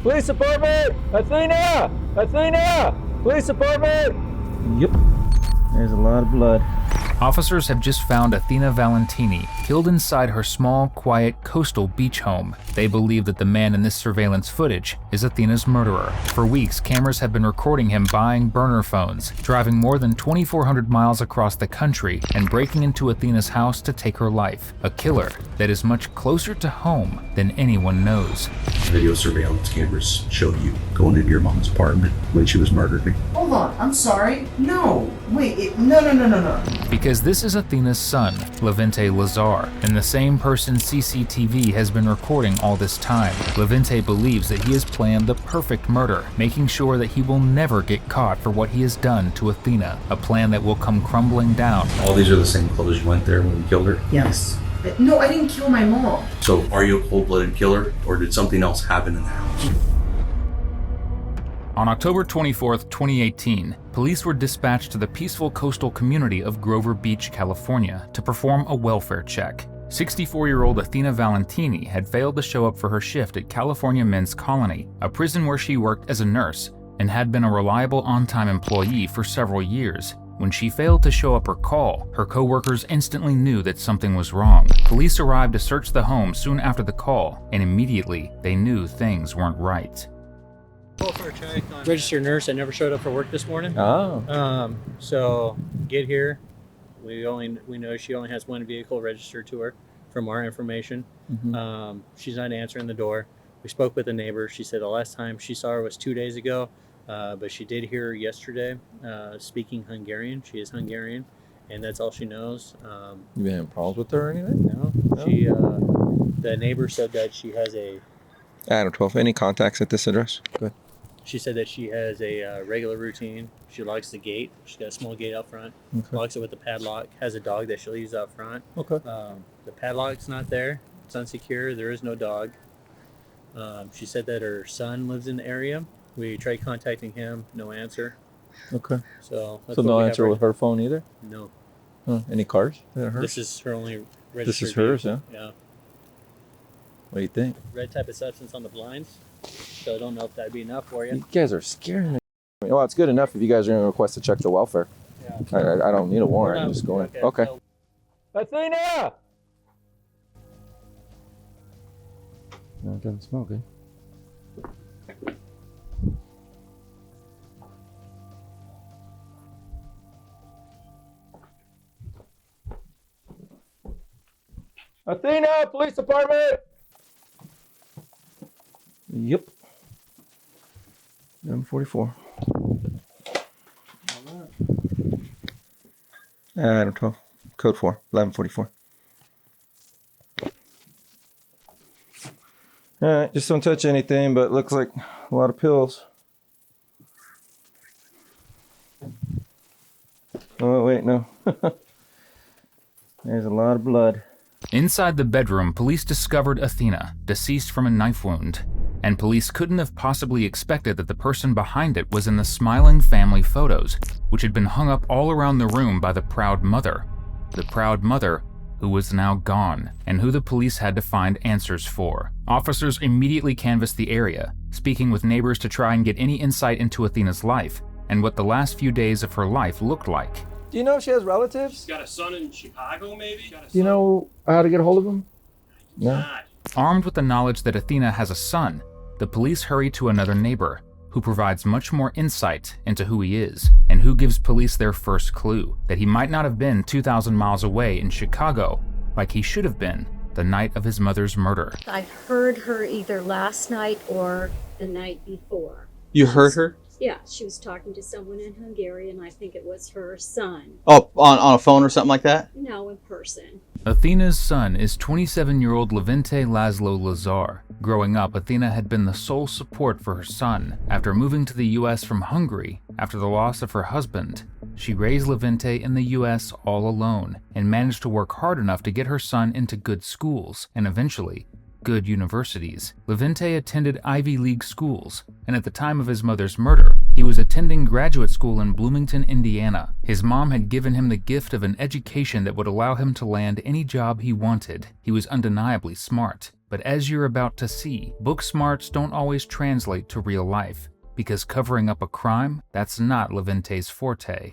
Police department! Athena! Athena! Police department! Yep. There's a lot of blood. Officers have just found Athena Valentini killed inside her small, quiet, coastal beach home. They believe that the man in this surveillance footage is Athena's murderer. For weeks, cameras have been recording him buying burner phones, driving more than 2,400 miles across the country, and breaking into Athena's house to take her life. A killer that is much closer to home than anyone knows. Video surveillance cameras showed you going into your mom's apartment when she was murdered. Hold on, I'm sorry. No, wait, no. Because this is Athena's son, Levente Lazar, and the same person CCTV has been recording all this time. Levente believes that he has planned the perfect murder, making sure that he will never get caught for what he has done to Athena, a plan that will come crumbling down. All these are the same clothes you went there when you killed her? Yes. No, I didn't kill my mom. So are you a cold-blooded killer, or did something else happen in the house? On October 24, 2018, police were dispatched to the peaceful coastal community of Grover Beach, California, to perform a welfare check. 64-year-old Athena Valentini had failed to show up for her shift at California Men's Colony, a prison where she worked as a nurse, and had been a reliable on-time employee for several years. When she failed to show up her call, her coworkers instantly knew that something was wrong. Police arrived to search the home soon after the call, and immediately they knew things weren't right. Registered nurse that never showed up for work this morning. Oh. So get here. We know she only has one vehicle registered to her from our information. Mm-hmm. She's not answering the door. We spoke with the neighbor. She said the last time she saw her was 2 days ago, but she did hear her yesterday speaking Hungarian. She is Hungarian, and that's all she knows. You been having problems with her or anything? No. She, the neighbor said that she has a. Adam 12. Any contacts at this address? Go ahead. She said that she has a regular routine. She locks the gate. She's got a small gate out front. Okay. Locks it with a padlock. Has a dog that she'll use out front. Okay. The padlock's not there. It's unsecure. There is no dog. She said that her son lives in the area. We tried contacting him. No answer. Okay. So No answer with her phone either? No. Huh. Any cars that are hers? This is her only registered. This is hers, vehicle. yeah? Yeah. What do you think? Red type of substance on the blinds. So I don't know if that'd be enough for you. You guys are scaring me. Well, it's good enough if you guys are going to request to check the welfare. Yeah. I don't need a warrant. I'm just going. Okay. So Athena! No, it doesn't smell good. Athena! Police department! Yep. 1144. Adam 12. Code 4. 1144. Alright, just don't touch anything, but looks like a lot of pills. Oh, wait, no. There's a lot of blood. Inside the bedroom, police discovered Athena, deceased from a knife wound. And police couldn't have possibly expected that the person behind it was in the smiling family photos, which had been hung up all around the room by the proud mother. The proud mother who was now gone, and who the police had to find answers for. Officers immediately canvassed the area, speaking with neighbors to try and get any insight into Athena's life, and what the last few days of her life looked like. Do you know if she has relatives? She's got a son in Chicago, maybe? Do you know how to get a hold of them? No. Armed with the knowledge that Athena has a son, the police hurry to another neighbor, who provides much more insight into who he is, and who gives police their first clue, that he might not have been 2,000 miles away in Chicago, like he should have been the night of his mother's murder. I heard her either last night or the night before. You heard her? Yeah, she was talking to someone in Hungary, and I think it was her son. Oh, on a phone or something like that? No, in person. Athena's son is 27-year-old Levente Laszlo Lazar. Growing up, Athena had been the sole support for her son. After moving to the U.S. from Hungary, after the loss of her husband, she raised Levente in the U.S. all alone and managed to work hard enough to get her son into good schools and eventually good universities. Levente attended Ivy League schools, and at the time of his mother's murder, he was attending graduate school in Bloomington, Indiana. His mom had given him the gift of an education that would allow him to land any job he wanted. He was undeniably smart. But as you're about to see, book smarts don't always translate to real life, because covering up a crime, that's not Levente's forte.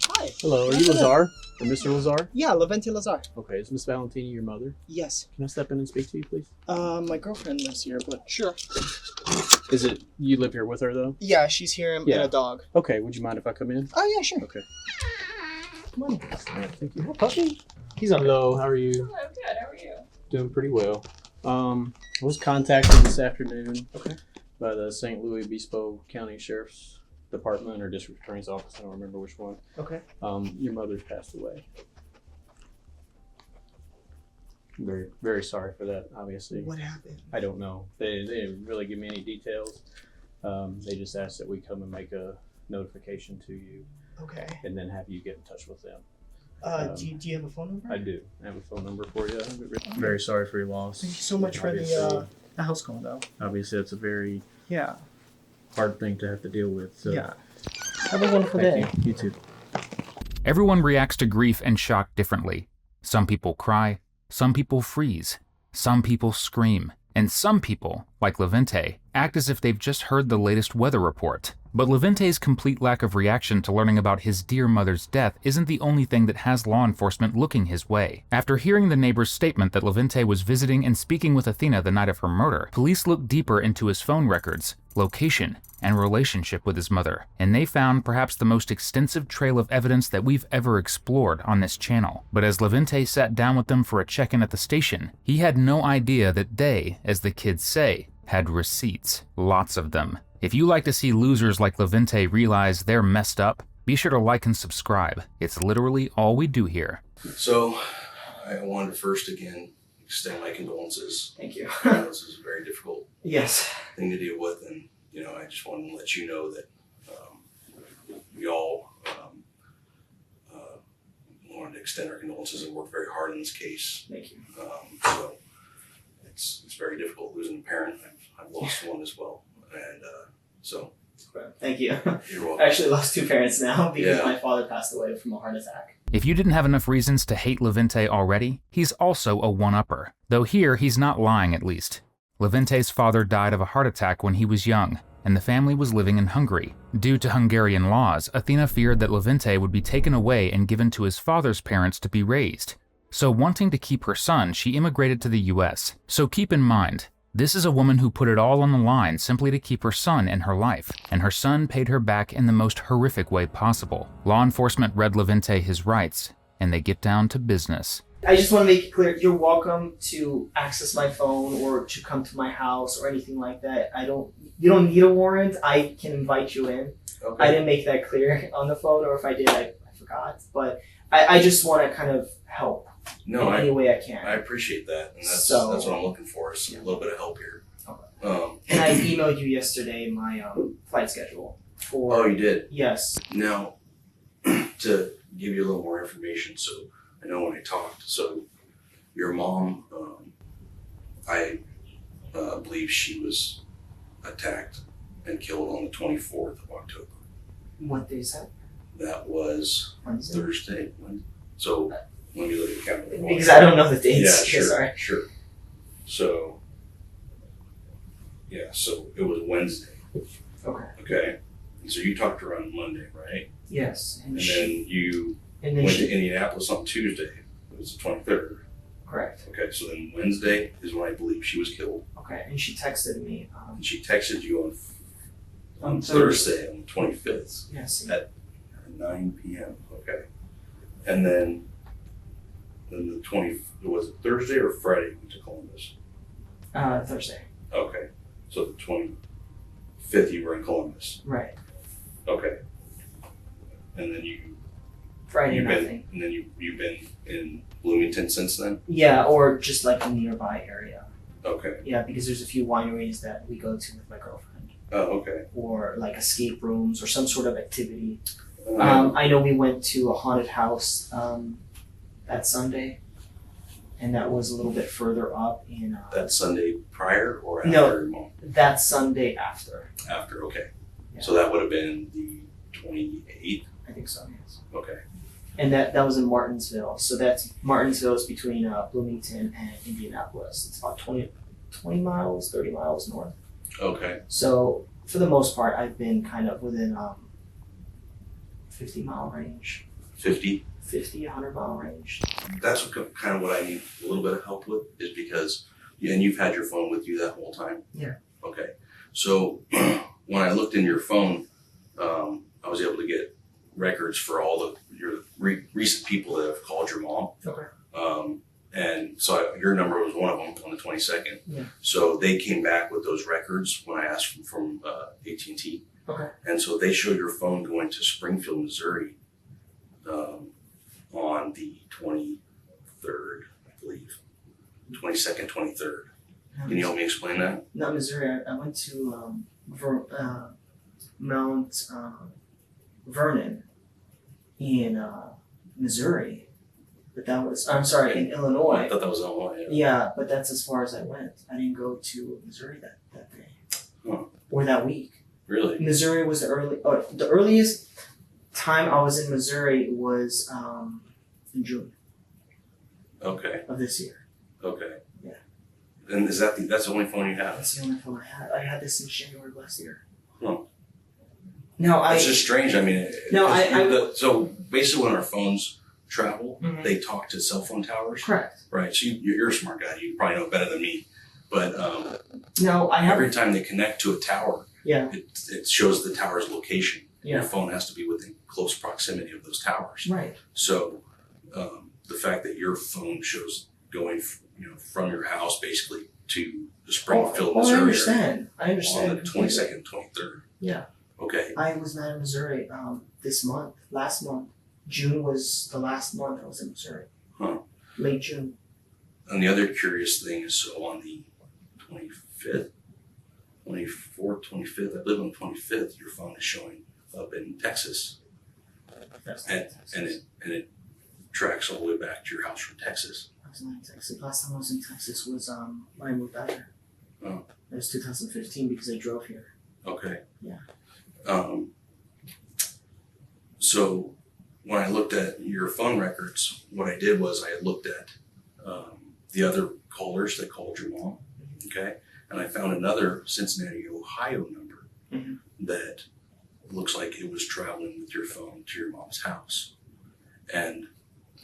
Hi. Hello, are you Lazar? Or Mr. Lazar? Yeah, Levente Lazar. Okay, is Miss Valentini your mother? Yes. Can I step in and speak to you, please? My girlfriend lives here, but sure. Is it, you live here with her, though? Yeah, she's here and Yeah. a dog. Okay, would you mind if I come in? Oh, yeah, sure. Okay. Come on. Thank you. Oh, puppy. Hello, how are you? Hello, good. How are you? Doing pretty well. I was contacted this afternoon by the St. Louis Obispo County Sheriff's Department or District Attorney's Office. I don't remember which one. Okay. Your mother's passed away. Very, very sorry for that, obviously. What happened? I don't know. They didn't really give me any details. They just asked that we come and make a notification to you Okay. and then have you get in touch with them. Do you have a phone number? I do. I have a phone number for you. Very sorry for your loss. Thank you so much for the house call, though. Obviously, it's a very Yeah. hard thing to have to deal with. So. Yeah. Have a wonderful day. Thank you. You too. Everyone reacts to grief and shock differently. Some people cry, some people freeze, some people scream, and some people, like Levente, act as if they've just heard the latest weather report. But Levente's complete lack of reaction to learning about his dear mother's death isn't the only thing that has law enforcement looking his way. After hearing the neighbor's statement that Levente was visiting and speaking with Athena the night of her murder, police looked deeper into his phone records, location, and relationship with his mother, and they found perhaps the most extensive trail of evidence that we've ever explored on this channel. But as Levente sat down with them for a check-in at the station, he had no idea that they, as the kids say, had receipts. Lots of them. If you like to see losers like Levente realize they're messed up, be sure to like and subscribe. It's literally all we do here. So, I wanted to first again extend my condolences. Thank you. This is a very difficult Yes. thing to deal with, and I just wanted to let you know that we all wanted to extend our condolences and work very hard on this case. Thank you. So it's very difficult losing a parent. I've lost one as well, and so Thank you. you're welcome. I actually lost 2 parents now because Yeah. my father passed away from a heart attack. If you didn't have enough reasons to hate Levente already, he's also a one-upper. Though here, he's not lying at least. Levente's father died of a heart attack when he was young, and the family was living in Hungary. Due to Hungarian laws, Athena feared that Levente would be taken away and given to his father's parents to be raised. So wanting to keep her son, she immigrated to the US. So keep in mind, this is a woman who put it all on the line simply to keep her son in her life, and her son paid her back in the most horrific way possible. Law enforcement read Levente his rights, and they get down to business. I just want to make it clear, you're welcome to access my phone or to come to my house or anything like that. You don't need a warrant. I can invite you in. Okay. I didn't make that clear on the phone, or if I did, I forgot. But I just want to kind of help in any way I can. I appreciate that, and that's So- what I'm looking for, is a little bit of help here. And I emailed you yesterday my flight schedule for. Oh, you did? Yes. Now, to give you a little more information, so I know when I talked, so your mom, I believe she was attacked and killed on the 24th of October. What day is that? That was Wednesday. Thursday. So let me look at the calendar. Because I don't know the dates. Yeah, sure, Sorry. sure. So, yeah, so it was Wednesday. Okay. Okay. And so you talked to her on Monday, right? Yes. And then you And then went to she. Indianapolis on Tuesday. It was the 23rd. Correct. Okay, so then Wednesday is when I believe she was killed. Okay. And she texted me. And she texted you on On Thursday, on the 25th Yes. at 9 p.m. Okay. And then the 20th, was it Thursday or Friday to Columbus? Thursday. Okay. So the 25th you were in Columbus. Right. Okay. And then Friday you've been, nothing. and then you've been in Bloomington since then? Yeah, or just like a nearby area. Okay. Yeah, because there's a few wineries that we go to with my girlfriend. Oh, okay. Or like escape rooms or some sort of activity. I know we went to a haunted house that Sunday, and that was a little bit further up in. That Sunday prior or after? No, that Sunday after. After, okay. Yeah. So that would have been the 28th? I think so, yes. Okay. And that was in Martinsville. So that's Martinsville is between Bloomington and Indianapolis. It's about 20 miles, 30 miles north. Okay. So for the most part, I've been kind of within 50-mile range. 50? 100-mile range. That's kind of what I need a little bit of help with, is because, and you've had your phone with you that whole time? Yeah. Okay. So when I looked in your phone, I was able to get records for all of your recent people that have called your mom. Okay. And so your number was one of them on the 22nd. Yeah. So they came back with those records when I asked them from AT&T. Okay. And so they showed your phone going to Springfield, Missouri on the 23rd, I believe. 22nd, 23rd. Can you help me explain that? Not Missouri. I went to Mount Vernon in Missouri. But that was, I'm sorry, in Illinois. I thought that was Illinois. Yeah, but that's as far as I went. I didn't go to Missouri that day. Huh. Or that week. Really? Missouri was the earliest time I was in Missouri was in June. Okay. Of this year. Okay. Yeah. And that's the only phone you have? That's the only phone I had. I had this since January of last year. Huh. No, It's just strange. I mean, so basically when our phones travel, Mhm. they talk to cell phone towers. Correct. Right. So you're a smart guy. You probably know it better than me. But No, I have. every time they connect to a tower, Yeah. it shows the tower's location. Yeah. Your phone has to be within close proximity of those towers. Right. So the fact that your phone shows going, from your house basically to the Springfield, Missouri, I understand. I on understand. the 22nd, 23rd. Yeah. Okay. I was not in Missouri this month. Last month. June was the last month I was in Missouri. Huh. Late June. And the other curious thing is, so on the 25th, 24th, 25th, I believe on the 25th, your phone is showing up in Texas. And it tracks all the way back to your house from Texas. I was not in Texas. Last time I was in Texas was when I moved out here. Oh. It was 2015 because I drove here. Okay. Yeah. So when I looked at your phone records, what I did was I looked at the other callers that called your mom, okay? And I found another Cincinnati, Ohio number Mhm. that looks like it was traveling with your phone to your mom's house. And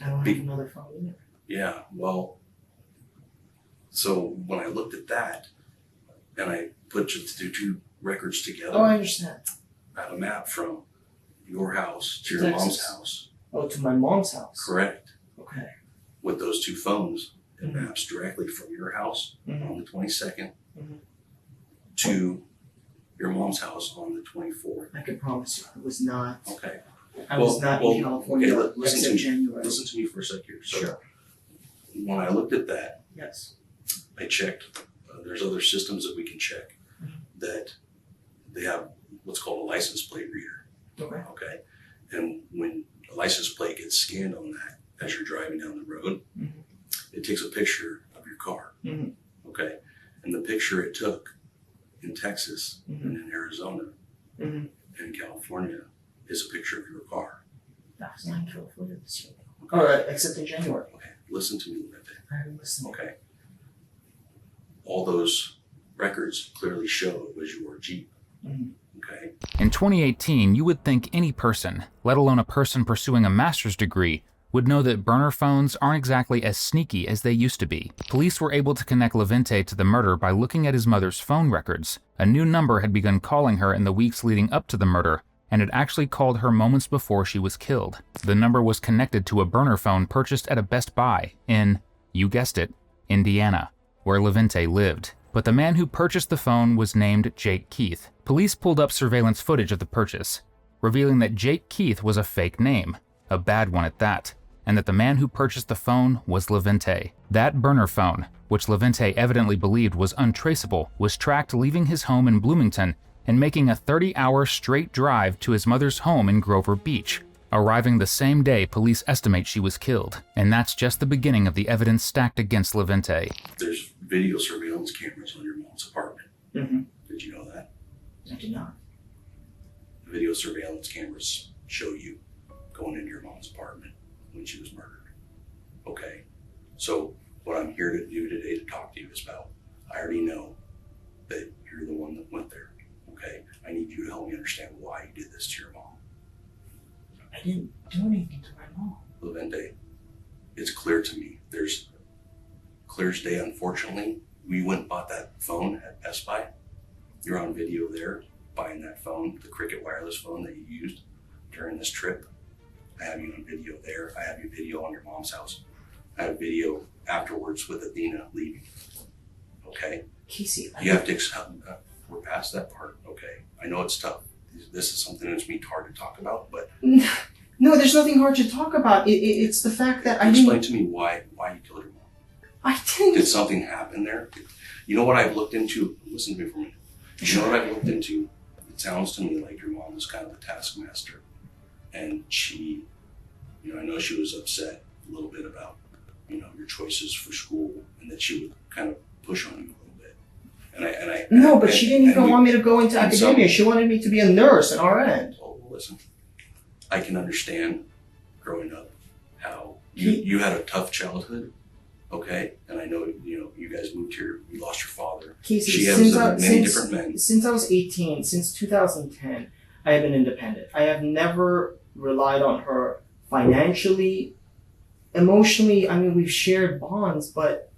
I don't have another phone either. yeah, well, so when I looked at that and I put the two records together, Oh, I understand. I have a map from your house to your Texas. mom's house. Oh, to my mom's house. Correct. Okay. With those two phones, it Mhm. maps directly from your house Mhm. on the 22nd Mhm. to your mom's house on the 24th. I can promise you, I was not. Okay. I was not in California listen to except me. January. Listen to me for a sec here. So Sure. when I looked at that, Yes. I checked. There's other systems that we can check Mhm. that they have what's called a license plate reader. Okay. Okay. And when a license plate gets scanned on that as you're driving down the road, Mhm. it takes a picture of your car. Mhm. Okay. And the picture it took in Texas Mhm. and in Arizona Mhm. and California is a picture of your car. I was not in California this year. All right, except in January. Okay. Listen to me a little bit. I'm listening. Okay. All those records clearly show it was your Jeep. Mhm. Okay. In 2018, you would think any person, let alone a person pursuing a master's degree, would know that burner phones aren't exactly as sneaky as they used to be. Police were able to connect Levente to the murder by looking at his mother's phone records. A new number had begun calling her in the weeks leading up to the murder, and had actually called her moments before she was killed. The number was connected to a burner phone purchased at a Best Buy in, you guessed it, Indiana, where Levente lived. But the man who purchased the phone was named Jake Keith. Police pulled up surveillance footage of the purchase, revealing that Jake Keith was a fake name, a bad one at that, and that the man who purchased the phone was Levente. That burner phone, which Levente evidently believed was untraceable, was tracked leaving his home in Bloomington and making a 30-hour straight drive to his mother's home in Grover Beach, arriving the same day police estimate she was killed. And that's just the beginning of the evidence stacked against Levente. There's video surveillance cameras on your mom's apartment. Mm-hmm. Did you know that? I did not. The video surveillance cameras show you going into your mom's apartment. when she was murdered. Okay? So what I'm here to do today to talk to you is about, I already know that you're the one that went there. Okay? I need you to help me understand why you did this to your mom. I didn't do anything to my mom. Levente, it's clear to me. There's clear as day, unfortunately. We went and bought that phone at Best Buy. You're on video there buying that phone, the Cricket wireless phone that you used during this trip. I have you on video there. I have your video on your mom's house. I have video afterwards with Athena leaving. Okay? Casey, You have to accept, we're past that part, okay? I know it's tough. This is something that's me hard to talk about, but No, there's nothing hard to talk about. It's the fact that I explain didn't. to me why you killed your mom. I didn't. Did something happen there? You know what I've looked into? Listen to me for a minute. You know what I've looked into? It sounds to me like your mom was kind of the taskmaster. And she, I know she was upset a little bit about, your choices for school, and that she would kind of push on you a little bit. No, but she didn't even want me to go into academia. She wanted me to be a nurse, an RN. Well, listen, I can understand growing up how you had a tough childhood, okay? And I know, you guys moved here, you lost your father. Casey, she has many different men. Since I was 18, since 2010, I have been independent. I have never relied on her financially, emotionally. I mean, we've shared bonds, but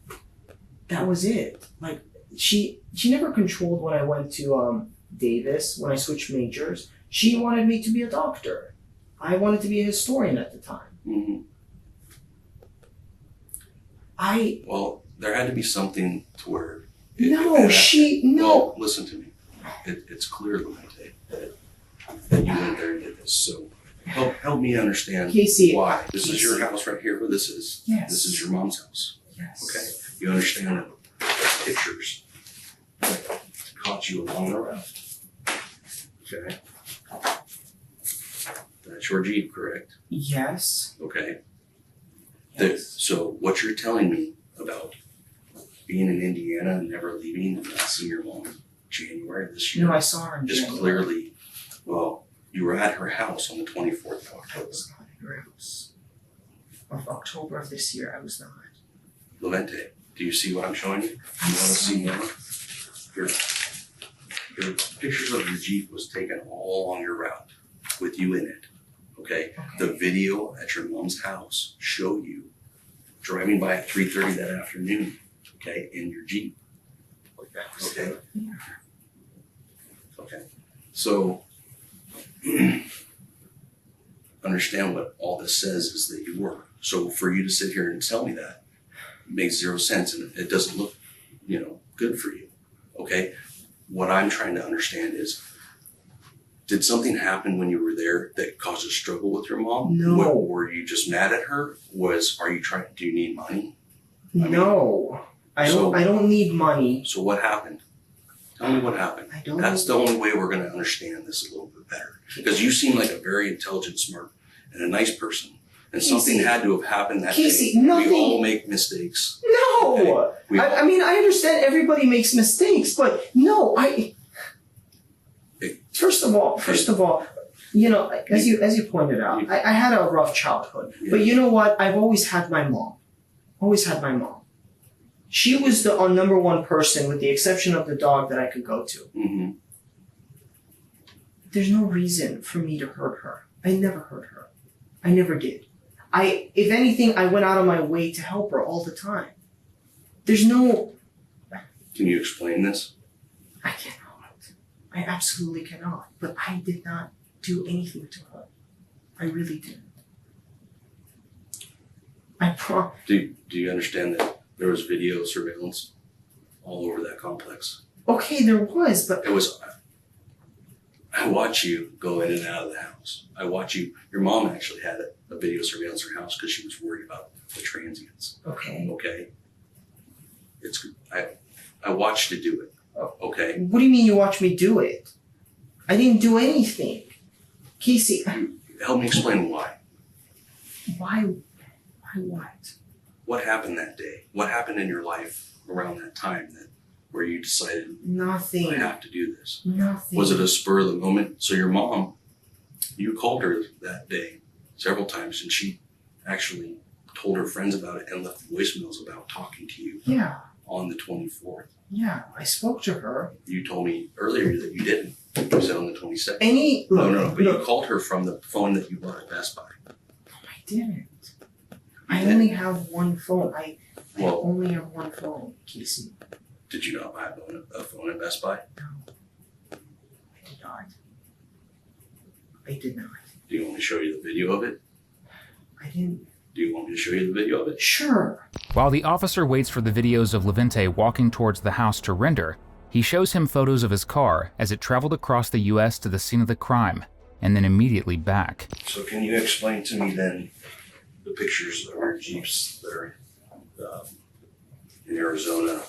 that was it. Like, she never controlled when I went to Davis, when I switched majors. She wanted me to be a doctor. I wanted to be a historian at the time. Mm-hmm. Well, there had to be something to where... No. Listen to me. It's clear, Levente, that you went there and did this. So help me understand Casey, why. This is your house right here where this is. Yes. This is your mom's house. Yes. Okay? You understand that pictures caught you along the route. Okay? That's your Jeep, correct? Yes. Okay. Yes. So what you're telling me about being in Indiana and never leaving and not seeing your mom in January this year No, I saw her in is January. clearly, well, you were at her house on the 24th of I October. was not in her house. Of October of this year, I was not. Levente, do you see what I'm showing you? You want to see more? Your pictures of your Jeep was taken all along your route with you in it. Okay? The video at your mom's house showed you driving by at 3:30 that afternoon, okay, in your Jeep. Okay? Okay. So understand what all this says is that you were. So for you to sit here and tell me that makes zero sense, and it doesn't look, good for you. Okay? What I'm trying to understand is, did something happen when you were there that caused a struggle with your mom? No. Were you just mad at her? Do you need money? No. I don't need money. So what happened? Tell me what happened. I don't. That's the only way we're going to understand this a little bit better. Because you seem like a very intelligent, smart, and a nice person. And something had to have happened that day. Nothing. We all make mistakes. No. Okay? I mean, I understand everybody makes mistakes, but no, First of all, as you pointed out, I had a rough childhood. Yeah. But you know what? I've always had my mom. She was the number one person, with the exception of the dog, that I could go to. Mm-hmm. There's no reason for me to hurt her. I never hurt her. I never did. If anything, I went out of my way to help her all the time. There's no... Can you explain this? I cannot. I absolutely cannot. But I did not do anything to her. I really didn't. Do you understand that there was video surveillance all over that complex? Okay, there was, but... I watch you go in and out of the house. I watch you. Your mom actually had a video surveillance in her house because she was worried about the transients. Okay. Okay. I watched you do it. Okay. What do you mean you watched me do it? I didn't do anything. Casey... Help me explain why. Why what? What happened that day? What happened in your life around that time where you decided, Nothing. I have to do this? Nothing. Was it a spur of the moment? So your mom, you called her that day several times, and she actually told her friends about it and left voicemails about talking to you Yeah. on the 24th. Yeah. I spoke to her. You told me earlier that you didn't. You said on the 22nd. Look, But you called her from the phone that you bought at Best Buy. I didn't. I only have one phone. I Well, only have one phone, Casey. did you not buy a phone at Best Buy? I did not. I did not. Do you want me to show you the video of it? I didn't. Do you want me to show you the video of it? Sure. While the officer waits for the videos of Levente walking towards the house to render, he shows him photos of his car as it traveled across the U.S. to the scene of the crime, and then immediately back. So can you explain to me then the pictures of your Jeeps that are in Arizona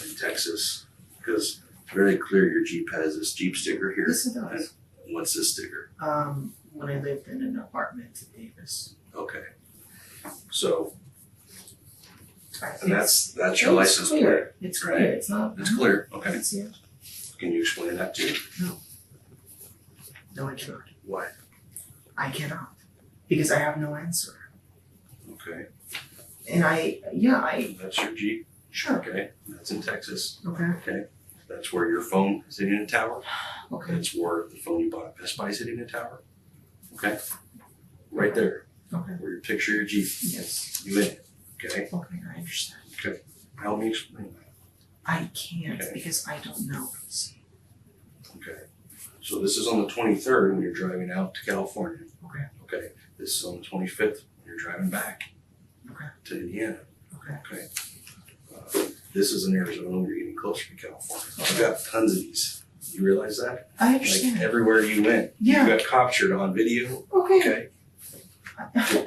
and Texas? Because it's very clear your Jeep has this Jeep sticker here. Yes, it does. And what's this sticker? When I lived in an apartment in Davis. Okay. So, It's- and that's your license plate. clear. It's right? clear. It's not. It's clear. I Okay. can see it. Can you explain that to me? No, I cannot. Why? I cannot. Because I have no answer. Okay. And I That's your Jeep. sure. Okay. That's in Texas. Okay. Okay. That's where your phone is hitting a tower. Okay. That's where the phone you bought at Best Buy is hitting a tower. Okay. Right there. Okay. Where you picture your Jeep. Yes. You in it. Okay. Okay, I understand. Help me explain that. I can't Okay. because I don't know. Okay. So this is on the 23rd when you're driving out to California. Okay. Okay. This is on the 25th when you're driving back Okay. to Indiana. Okay. Okay. This is in Arizona when you're getting closer to California. I've got tons of these. You realize that? I Like understand. everywhere you went, Yeah. you got captured on video. Okay. Okay.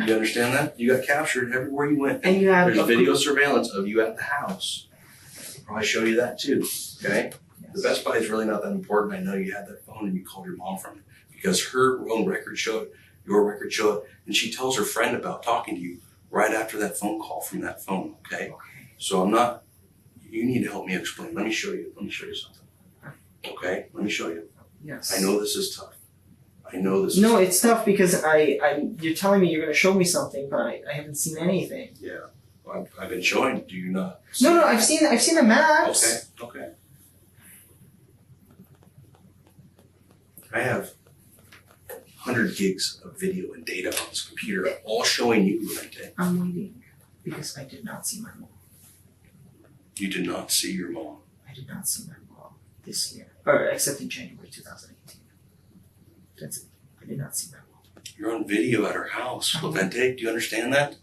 You understand that? You got captured everywhere you went. And you have There's video surveillance of you at the house. I'll probably show you that too. Okay. The Best Buy is really not that important. I know you had that phone and you called your mom from it because her own records show it, your records show it, and she tells her friend about talking to you right after that phone call from that phone. Okay. So I'm not. You need to help me explain. Let me show you. Let me show you something. Okay. Let me show you. Yes. I know this is tough. I know this. No, is it's tough because you're telling me you're going to show me something, but I haven't seen anything. Yeah. I've been showing. Do you not? No, I've seen the maps. Okay. I have 100 gigs of video and data on this computer, all showing you right there. I'm waiting because I did not see my mom. You did not see your mom. I did not see my mom this year, or except in January 2018. That's it. I did not see my mom. You're on video at her house, Levente. Do you understand that?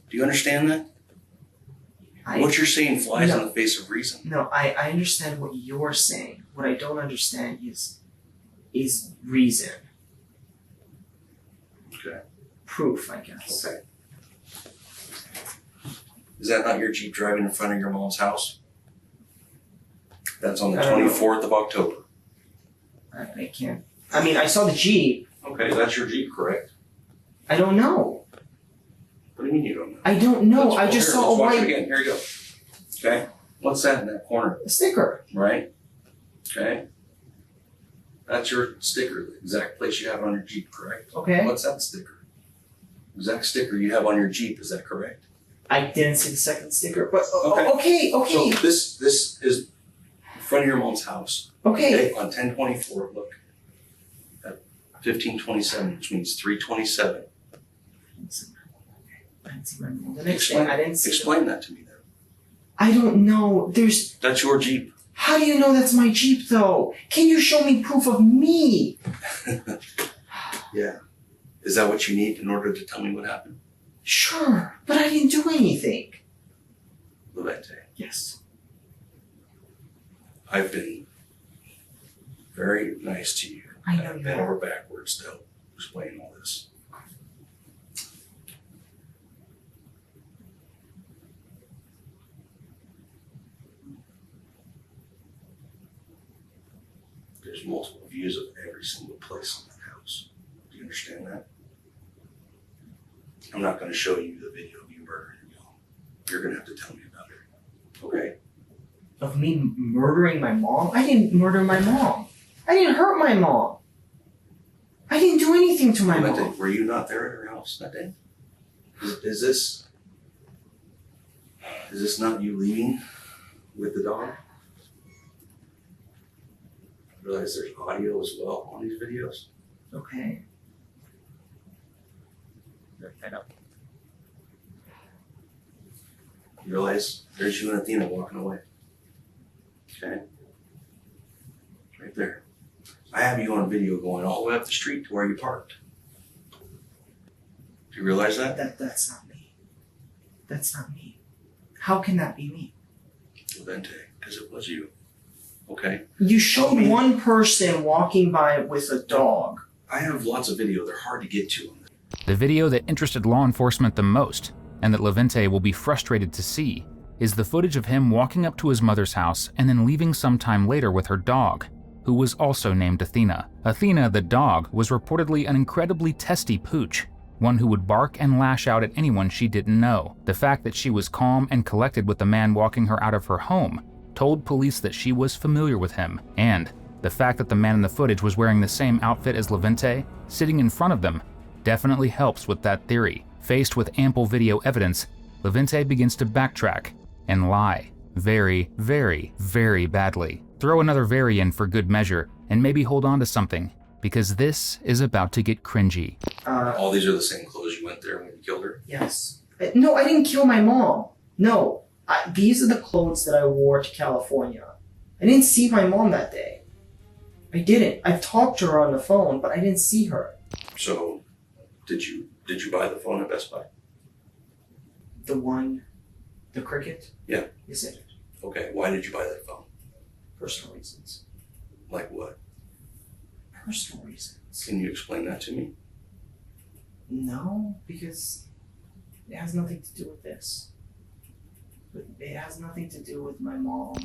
Do you understand that? What you're saying flies in the face of reason. No, I understand what you're saying. What I don't understand is reason. Okay. Proof, I guess. Okay. Is that not your Jeep driving in front of your mom's house? That's on the 24th of October. I can't. I mean, I saw the Jeep. Okay, that's your Jeep, correct? I don't know. What do you mean you don't know? I don't know. I just saw a let's watch it white again. Here you go. Okay. What's that in that corner? sticker. Right? Okay. That's your sticker, the exact place you have it on your Jeep, correct? Okay. What's that sticker? Exact sticker you have on your Jeep, is that correct? I didn't see the second sticker, but Okay. okay. So this is in front of your mom's house. Okay. On 1024, look. At 1527, which means 327. I didn't see my mom. The next day, I didn't see. Explain that to me then. I don't know. That's your Jeep. How do you know that's my Jeep, though? Can you show me proof of me? Yeah. Is that what you need in order to tell me what happened? Sure, but I didn't do anything. Levente, Yes. I've been very nice to you. I know I've you been have. over backwards to help explain all this. There's multiple views of every single place in that house. Do you understand that? I'm not going to show you the video of you murdering your mom. You're going to have to tell me about it. Okay? Of me murdering my mom? I didn't murder my mom. I didn't hurt my mom. I didn't do anything to my That day, mom. were you not there at her house that day? Is this not you leaving with the dog? I realize there's audio as well on these videos. Okay. I know. You realize there's you and Athena walking away. Okay? Right there. I have you on video going all the way up the street to where you parked. Do you realize that? That's not me. That's not me. How can that be me? Levente, because it was you. Okay? You showed one person walking by with a dog. I have lots of video. They're hard to get to. The video that interested law enforcement the most, and that Levente will be frustrated to see, is the footage of him walking up to his mother's house and then leaving sometime later with her dog, who was also named Athena. Athena, the dog, was reportedly an incredibly testy pooch, one who would bark and lash out at anyone she didn't know. The fact that she was calm and collected with the man walking her out of her home told police that she was familiar with him, and the fact that the man in the footage was wearing the same outfit as Levente, sitting in front of them, definitely helps with that theory. Faced with ample video evidence, Levente begins to backtrack and lie very, very, very badly. Throw another very in for good measure and maybe hold on to something, because this is about to get cringy. All these are the same clothes you went there when you killed her? Yes. No, I didn't kill my mom. No. These are the clothes that I wore to California. I didn't see my mom that day. I didn't. I've talked to her on the phone, but I didn't see her. So, did you buy the phone at Best Buy? The Cricket? Yeah. Yes, I did. Okay, why did you buy that phone? Personal reasons. Like what? Personal reasons. Can you explain that to me? No, because it has nothing to do with this. It has nothing to do with my mom.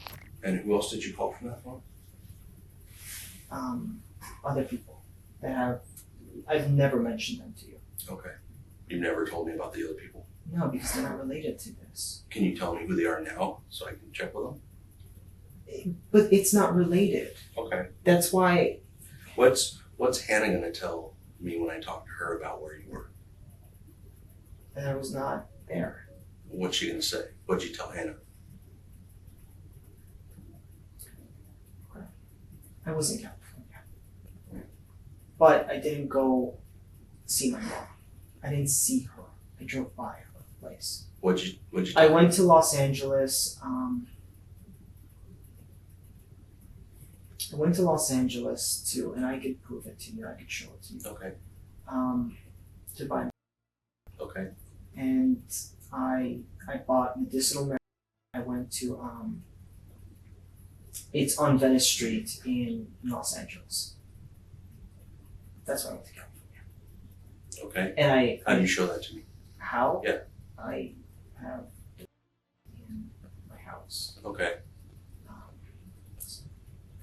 And who else did you call from that phone? Other people that I've never mentioned them to you. Okay. You've never told me about the other people? No, because they're not related to this. Can you tell me who they are now so I can check with them? But it's not related. Okay. That's why. What's Hannah gonna tell me when I talk to her about where you were? That I was not there. What's she gonna say? What'd you tell Hannah? I was in California. But I didn't go see my mom. I didn't see her. I drove by her place. What'd you I tell went to Los Angeles. I went to Los Angeles too, and I could prove it to you. I could show it to you. Okay. To buy. Okay. And I bought medicinal marijuana. I went to it's on Venice Street in Los Angeles. That's why I went to California. Okay. And How do you show that to me? How? Yeah. I have in my house. Okay.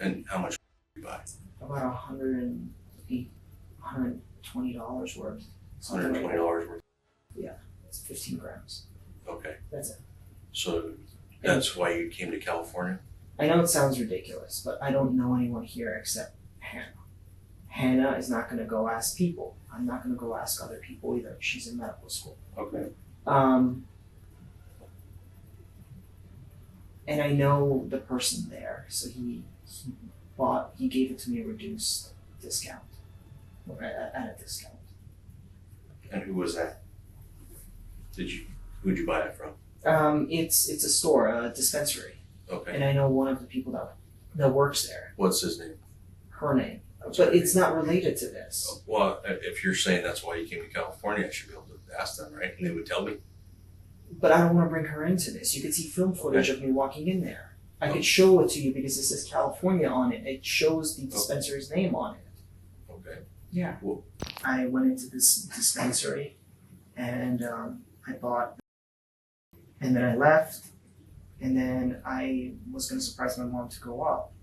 And how much did you buy? About $120 worth. $120 worth. Yeah, it's 15 grams. Okay. That's it. So that's why you came to California? I know it sounds ridiculous, but I don't know anyone here except Hannah. Hannah is not going to go ask people. I'm not going to go ask other people either. She's in medical school. Okay. And I know the person there, so he gave it to me at a reduced discount, or at a discount. And who was that? Who'd you buy it from? It's a store, a dispensary, Okay. and I know one of the people that works there. What's his name? Her name, What's but her it's name? not related to this. Well, if you're saying that's why you came to California, I should be able to ask them, right? And they would tell me. But I don't want to bring her into this. You could see film footage of me walking in there. I could show it to you because it says California on it. It shows the dispensary's name on it. Okay. Yeah. Cool. I went into this dispensary and I bought, and then I left, and then I was going to surprise my mom to go up.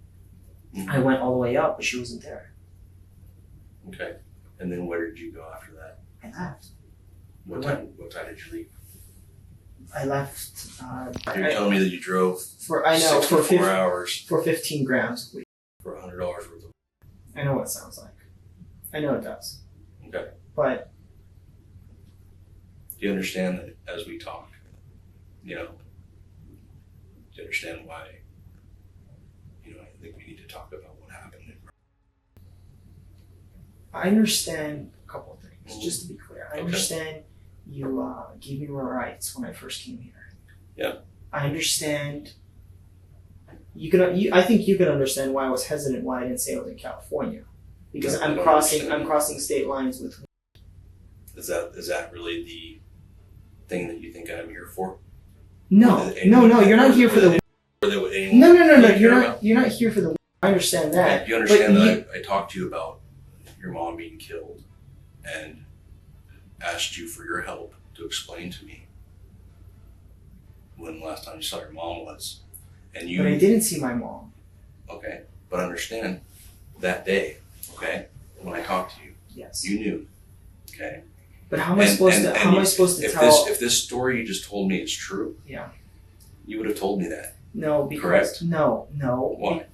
Mhm. I went all the way up, but she wasn't there. Okay. And then where did you go after that? I left. What time did you leave? I left. You're telling me that you drove for 64 hours for 15 grams a week. for $100 worth of. I know what it sounds like. I know it does. Okay. But Do you understand that as we talk, do you understand why, I think we need to talk about what happened? I understand a couple of things, just to be clear. I Okay. understand you gave me my rights when I first came here. Yeah. I understand. I think you can understand why I was hesitant, why I didn't say I was in California, because I I'm don't crossing understand. state lines with. Is that really the thing that you think I'm here for? No, you're not here for the. No, you're not here for the. I understand that. You understand that I talked to you about your mom being killed and asked you for your help to explain to me when the last time you saw your mom was. And you. But I didn't see my mom. Okay, but understand that day, okay, when I talked to you, Yes. you knew, okay. But how am I supposed to? How am I supposed to if tell? if this story you just told me is true, Yeah. you would have told me that. No, because Correct. no. Why?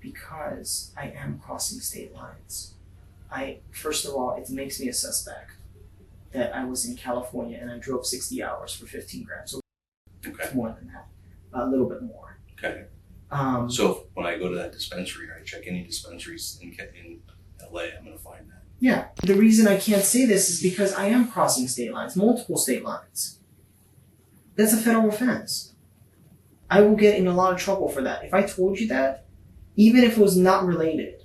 Because I am crossing state lines. First of all, it makes me a suspect that I was in California and I drove 60 hours for 15 grams. So Okay. it's more than that, a little bit more. Okay. Um, So when I go to that dispensary, or I check any dispensaries in LA, I'm gonna find that. yeah, the reason I can't say this is because I am crossing state lines, multiple state lines. That's a federal offense. I will get in a lot of trouble for that. If I told you that, even if it was not related,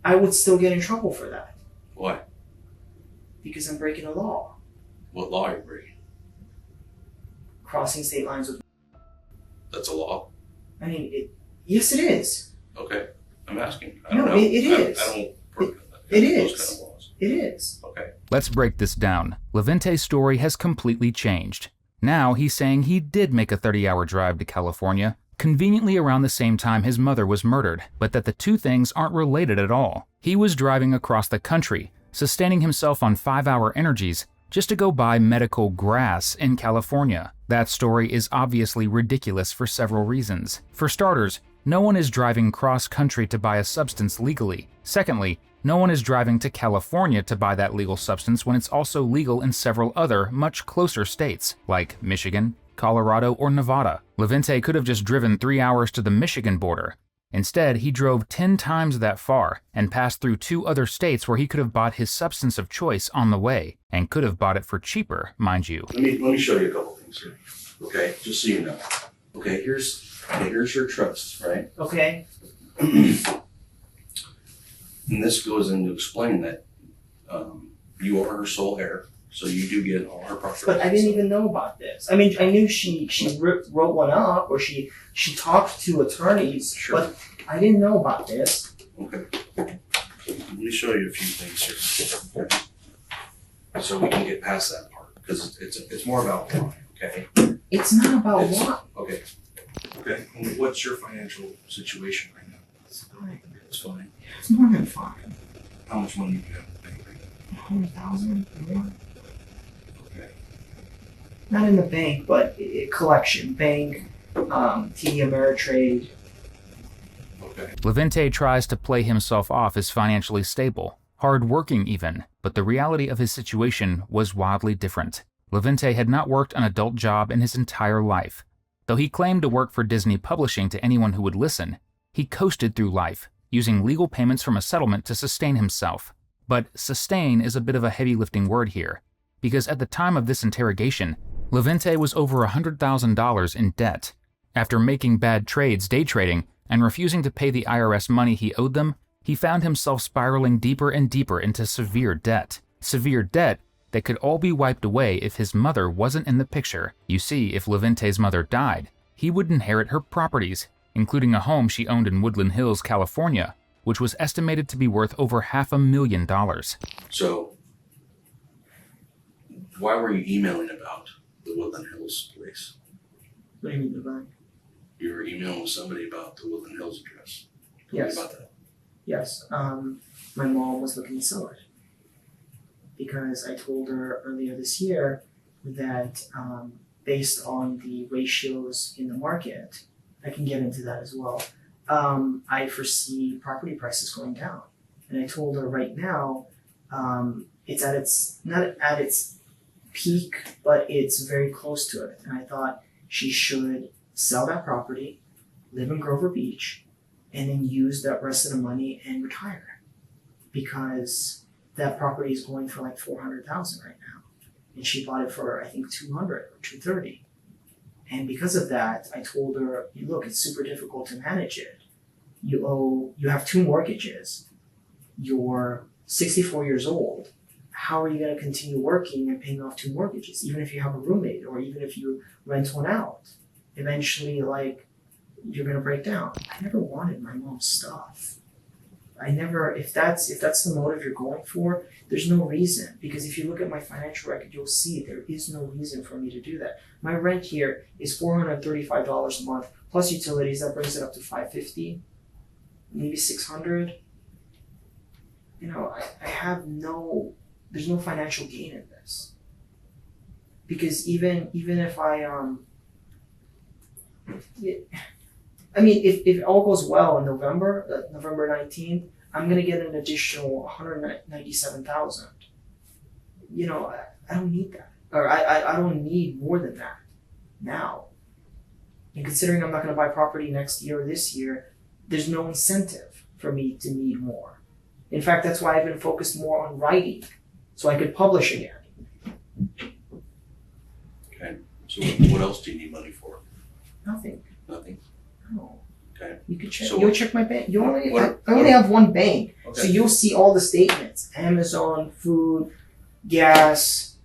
I would still get in trouble for that Why? because I'm breaking a law. What law are you breaking? Crossing state lines with. That's a law. I mean, yes, it is. Okay. I'm asking. I don't No, know. it is. I don't work It those is. kind of laws. It is. Okay. Let's break this down. Levente's story has completely changed. Now he's saying he did make a 30-hour drive to California, conveniently around the same time his mother was murdered, but that the two things aren't related at all. He was driving across the country, sustaining himself on 5-hour energies, just to go buy medical grass in California. That story is obviously ridiculous for several reasons. For starters, no one is driving cross-country to buy a substance legally. Secondly, no one is driving to California to buy that legal substance when it's also legal in several other, much closer states, like Michigan, Colorado, or Nevada. Levente could have just driven 3 hours to the Michigan border. Instead, he drove 10 times that far and passed through 2 other states where he could have bought his substance of choice on the way, and could have bought it for cheaper, mind you. Let me show you a couple things here. Okay, just so you know. Okay, here's her trust, right? Okay. And this goes in to explain that you are her sole heir, so you do get all her property. But I didn't even know about this. I mean, I knew she wrote one up, or she talked to attorneys, Sure. but I didn't know about this. Okay. Let me show you a few things here. Okay. So we can get past that part, because it's more about why, okay? It's not about It's- what. Okay. Okay. And what's your financial situation right now? It's fine. It's fine. It's more than fine. How much money do you have in the bank right now? 100,000 more. Okay. Not in the bank, but collection, bank, TD Ameritrade. Okay. Levente tries to play himself off as financially stable, hard-working even, but the reality of his situation was wildly different. Levente had not worked an adult job in his entire life. Though he claimed to work for Disney Publishing to anyone who would listen, he coasted through life, using legal payments from a settlement to sustain himself. But sustain is a bit of a heavy-lifting word here, because at the time of this interrogation, Levente was over $100,000 in debt. After making bad trades day trading and refusing to pay the IRS money he owed them, he found himself spiraling deeper and deeper into severe debt. Severe debt that could all be wiped away if his mother wasn't in the picture. You see, if Levente's mother died, he would inherit her properties, including a home she owned in Woodland Hills, California, which was estimated to be worth over $500,000. So, why were you emailing about the Woodland Hills place? What do you mean divine? You were emailing with somebody about the Woodland Hills address. Tell Yes. me about that. Yes. My mom was looking to sell it because I told her earlier this year that based on the ratios in the market, I can get into that as well. I foresee property prices going down, and I told her right now, it's at its not at its peak, but it's very close to it. And I thought she should sell that property, live in Grover Beach, and then use that rest of the money and retire. Because that property is going for like $400,000 right now. And she bought it for I think $200 or $230. And because of that, I told her, look, it's super difficult to manage it. You have 2 mortgages. You're 64 years old. How are you going to continue working and paying off 2 mortgages, even if you have a roommate or even if you rent one out? Eventually, like, you're going to break down. I never wanted my mom's stuff. If that's the motive you're going for, there's no reason. Because if you look at my financial record, you'll see there is no reason for me to do that. My rent here is $435 a month, plus utilities, that brings it up to $550, maybe $600. You know, there's no financial gain in this. Because even if if it all goes well in November 19th, I'm gonna get an additional $197,000. You know, I don't need that, or I don't need more than that now. And considering I'm not gonna buy property next year or this year, there's no incentive for me to need more. In fact, that's why I've been focused more on writing, so I could publish again. Okay. So what else do you need money for? Nothing. Nothing. No. Okay. You could check. So You'll check my bank. I what- only have one bank, Okay. so you'll see all the statements: Amazon, food, gas.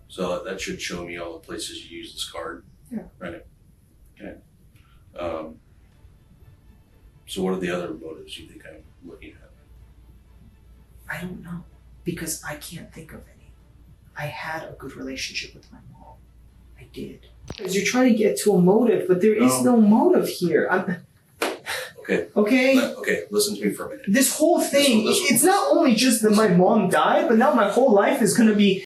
So that should show me all the places you use this card. Yeah. Right. Okay. So what are the other motives you think I'm looking at? I don't know, because I can't think of any. I had a good relationship with my mom. I did. Because you're trying to get to a motive, but there is no motive here. Okay. Okay? Okay, listen to me for a minute. This whole thing, it's not only just that my mom died, but now my whole life is gonna be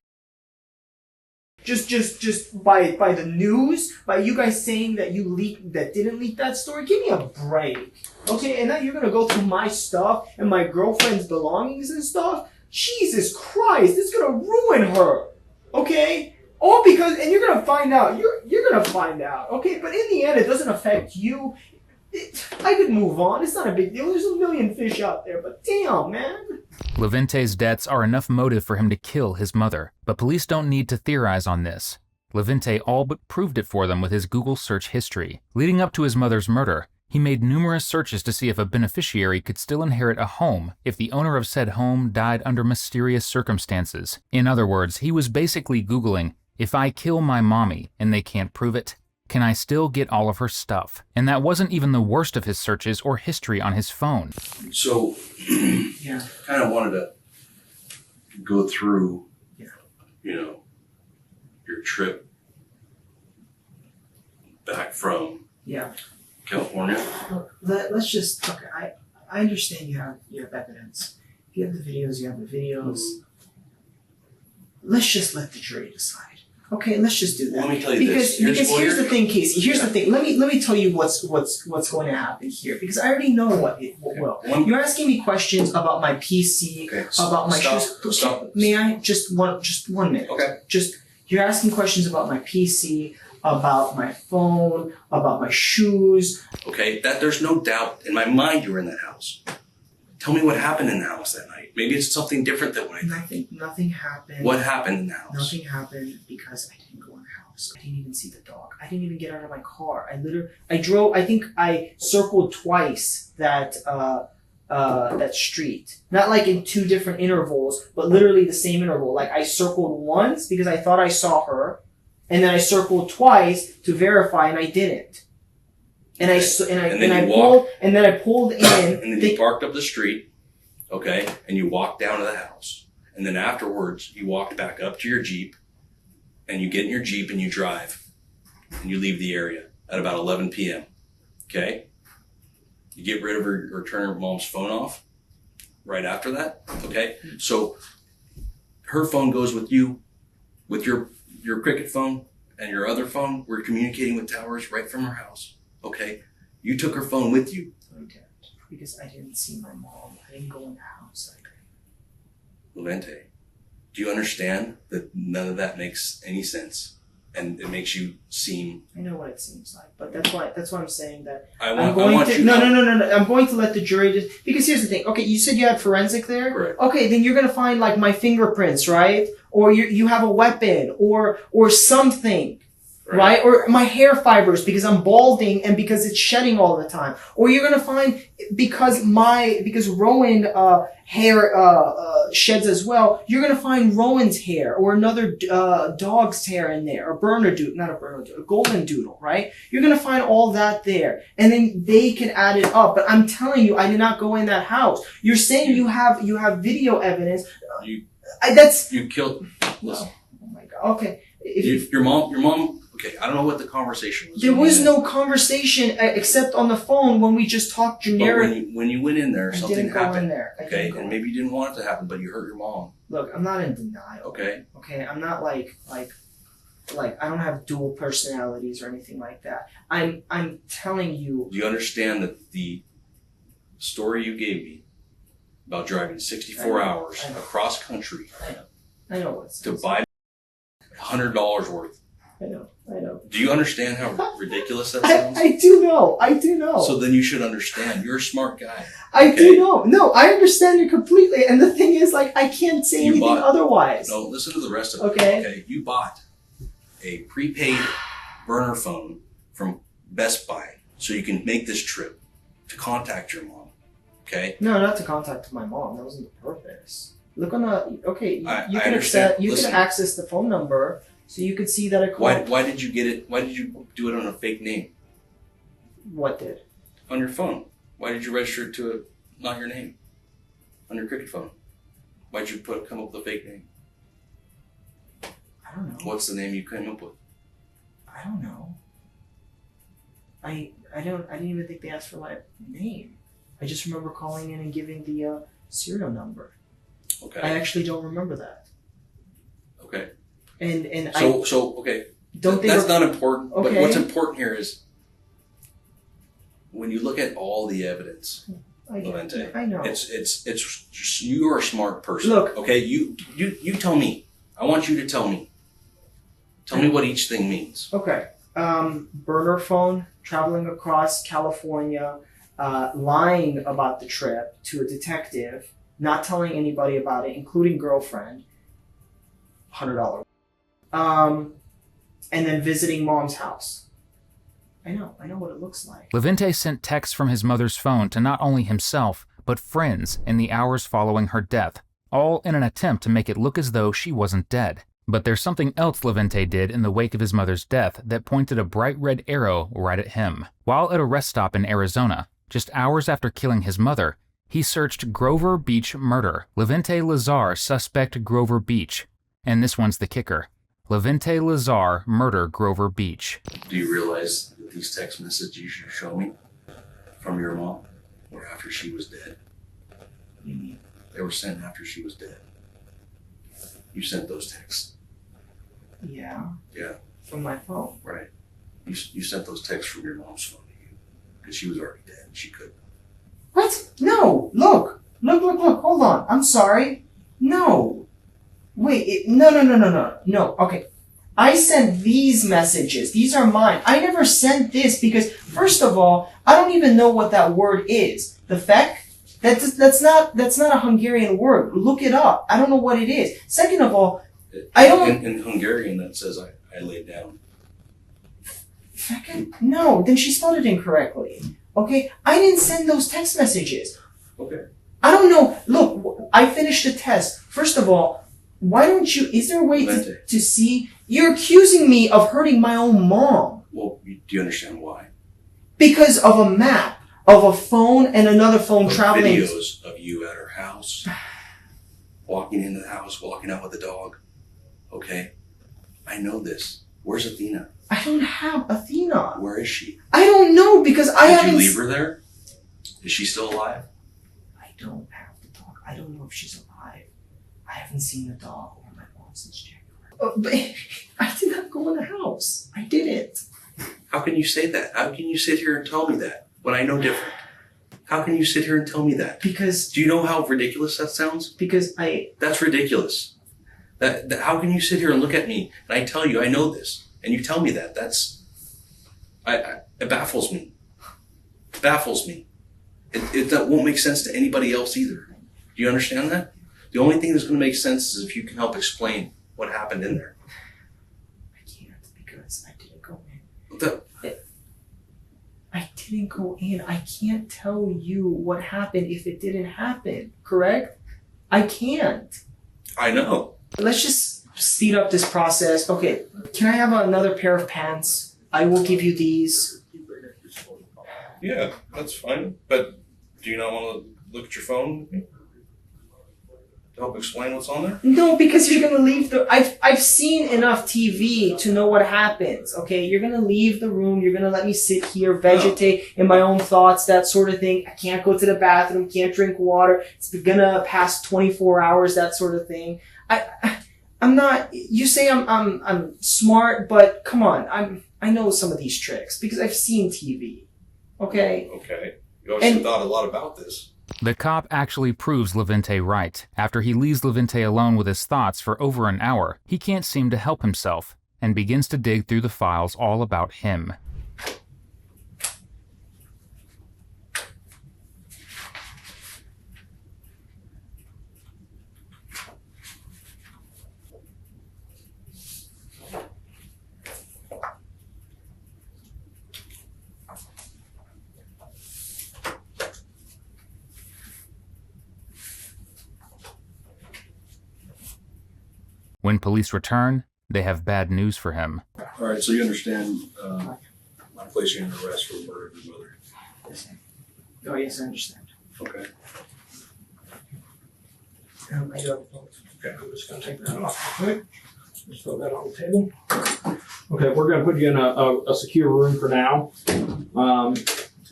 just by the news, by you guys saying that didn't leak that story. Give me a break. Okay, and now you're gonna go through my stuff and my girlfriend's belongings and stuff. Jesus Christ, it's gonna ruin her. Okay? All because, and you're gonna find out. You're gonna find out. Okay, but in the end, it doesn't affect you. I could move on. It's not a big deal. There's a million fish out there, but damn, man. Levente's debts are enough motive for him to kill his mother, but police don't need to theorize on this. Levente all but proved it for them with his Google search history. Leading up to his mother's murder, he made numerous searches to see if a beneficiary could still inherit a home if the owner of said home died under mysterious circumstances. In other words, he was basically Googling, if I kill my mommy and they can't prove it, can I still get all of her stuff? And that wasn't even the worst of his searches or history on his phone. So, Yeah. kind of wanted to go through, you know, your trip back from Yeah. California. Look, let's just, okay, I understand you have evidence. If you have the videos, you have the videos. Let's just let the jury decide. Okay, let's just do that. Let me tell you because this. Here's the thing, Casey. Here's the thing. Let me tell you what's going to happen here, because I already know what will. You're asking me questions about my PC, about my shoes. Stop. May I just one minute? Okay. You're asking questions about my PC, about my phone, about my shoes. Okay, that there's no doubt in my mind you were in that house. Tell me what happened in the house that night. Maybe it's something different than what I think. Nothing happened. What happened in the house? Nothing happened because I didn't go in the house. I didn't even see the dog. I didn't even get out of my car. I think I circled twice that street. Not like in 2 different intervals, but literally the same interval. Like I circled once because I thought I saw her, and then I circled twice to verify, and I didn't. And I pulled in. And then you parked up the street, okay, and you walked down to the house. And then afterwards, you walked back up to your Jeep, and you get in your Jeep and you drive, and you leave the area at about 11 p.m., okay? You get rid of her or turn her mom's phone off right after that, okay? So her phone goes with you, with your Cricket phone and your other phone. We're communicating with towers right from her house. Okay, you took her phone with you. I didn't, because I didn't see my mom. I didn't go in the house. Levente, Do you understand that none of that makes any sense? And it makes you seem... I know what it seems like, but that's why I'm saying that I'm going to... No. I'm going to let the jury just... Because here's the thing. Okay, you said you had forensic there? Correct. Okay, then you're going to find like my fingerprints, right? Or you have a weapon or something. Right? Or my hair fibers because I'm balding and because it's shedding all the time. Or you're gonna find because Rowan hair sheds as well, you're gonna find Rowan's hair or another dog's hair in there. A golden doodle, right? You're gonna find all that there. And then they can add it up. But I'm telling you, I did not go in that house. You're saying you have video evidence. You killed... Listen. Oh my god. Okay. Your mom... Okay, I don't know what the conversation was. There was no conversation except on the phone when we just talked generic. But when you went in there, something happened. Okay, and maybe you didn't want it to happen, but you hurt your mom. Look, I'm not in denial. Okay. Okay, I'm not like I don't have dual personalities or anything like that. I'm telling you. Do you understand that the story you gave me about driving 64 hours across country I know what's to buy $100 worth? I know. Do you understand how ridiculous that sounds? I do know. So then you should understand. You're a smart guy. I do know. No, I understand it completely. And the thing is, like, I can't say anything otherwise. No, listen to the rest of it. Okay. You bought a prepaid burner phone from Best Buy so you can make this trip to contact your mom. Okay? No, not to contact my mom. That wasn't the purpose. Look on the... Okay, you can access the phone number... So you could see that I called. Why did you get it? Why did you do it on a fake name? What did? On your phone. Why did you register it to not your name? On your cricket phone. Why did you come up with a fake name? I don't know. What's the name you came up with? I don't know. I didn't even think they asked for my name. I just remember calling in and giving the serial number. Okay. I actually don't remember that. Okay. And so okay. That's not important. Okay. But what's important here is when you look at all the evidence. I know. It's just, you're a smart person. Look. Okay. You tell me. I want you to tell me. Tell me what each thing means. Okay. Burner phone, traveling across California, lying about the trip to a detective, not telling anybody about it, including girlfriend. $100. And then visiting mom's house. I know what it looks like. Levente sent texts from his mother's phone to not only himself, but friends in the hours following her death, all in an attempt to make it look as though she wasn't dead. But there's something else Levente did in the wake of his mother's death that pointed a bright red arrow right at him. While at a rest stop in Arizona, just hours after killing his mother, he searched Grover Beach murder. Levente Lazar, suspect Grover Beach. And this one's the kicker. Levente Lazar, murder Grover Beach. Do you realize that these text messages you show me from your mom were after she was dead? They were sent after she was dead. You sent those texts. Yeah. Yeah. From my phone. Right. You sent those texts from your mom's phone to you because she was already dead and she couldn't. What? No. Look. Hold on. I'm sorry. No. Wait. No. Okay. I sent these messages. These are mine. I never sent this because, first of all, I don't even know what that word is. The feck? That's not a Hungarian word. Look it up. I don't know what it is. Second of all, I don't... In Hungarian, that says I laid down. Feck? No, then she spelled it incorrectly. Okay? I didn't send those text messages. Okay. I don't know. Look, I finished the test. First of all, why don't you... Is there a way to see... You're accusing me of hurting my own mom. Well, do you understand why? Because of a map, of a phone and another phone traveling... Videos of you at her house, walking into the house, walking out with the dog. Okay? I know this. Where's Athena? I don't have Athena. Where is she? I don't know because I haven't... Did you leave her there? Is she still alive? I don't have the dog. I don't know if she's alive. I haven't seen the dog or my mom since January. But I did not go in the house. I didn't. How can you say that? How can you sit here and tell me that when I know different? How can you sit here and tell me that? Because... Do you know how ridiculous that sounds? Because That's ridiculous. That how can you sit here and look at me and I tell you I know this and you tell me that? It baffles me. It baffles me. That won't make sense to anybody else either. Do you understand that? The only thing that's going to make sense is if you can help explain what happened in there. I can't because I didn't go in. The, I didn't go in. I can't tell you what happened if it didn't happen, correct? I can't. I know. Let's just speed up this process. Okay, can I have another pair of pants? I will give you these. Yeah, that's fine. But do you not want to look at your phone to help explain what's on there? No, because you're gonna leave the. I've seen enough TV to know what happens. Okay, you're gonna leave the room. You're gonna let me sit here, vegetate in my own thoughts, that sort of thing. I can't go to the bathroom. Can't drink water. It's gonna pass 24 hours. That sort of thing. I'm not. You say I'm smart, but come on. I know some of these tricks because I've seen TV. Okay. Okay. You obviously thought a lot about this. The cop actually proves Levente right. After he leaves Levente alone with his thoughts for over an hour, he can't seem to help himself and begins to dig through the files all about him. When police return, they have bad news for him. All right, so you understand I'm placing you under arrest for the murder of your mother. Yes. Oh yes, I understand. Okay. I do have a phone. Okay, I'm just gonna take that off real quick. Just throw that on the table. Okay, we're gonna put you in a secure room for now.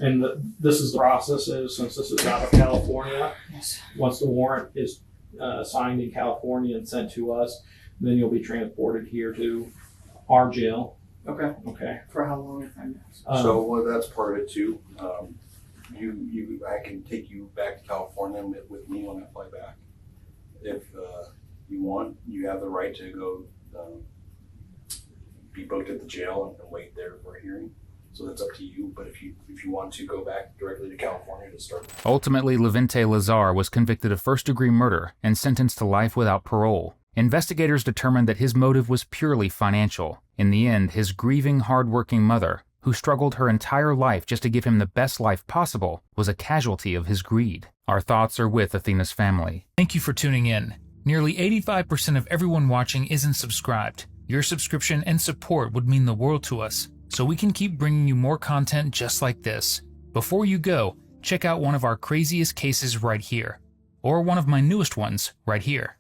And this is the process is, since this is out of California, Yes. once the warrant is signed in California and sent to us, then you'll be transported here to our jail. Okay. Okay. For how long, if I may ask? So that's part of it too. I can take you back to California with me when I fly back. If you want, you have the right to go be booked at the jail and wait there for a hearing. So that's up to you. But if you want to go back directly to California to start. Ultimately, Levente Lazar was convicted of first-degree murder and sentenced to life without parole. Investigators determined that his motive was purely financial. In the end, his grieving, hard-working mother, who struggled her entire life just to give him the best life possible, was a casualty of his greed. Our thoughts are with Athena's family. Thank you for tuning in. Nearly 85% of everyone watching isn't subscribed. Your subscription and support would mean the world to us, so we can keep bringing you more content just like this. Before you go, check out one of our craziest cases right here, or one of my newest ones right here.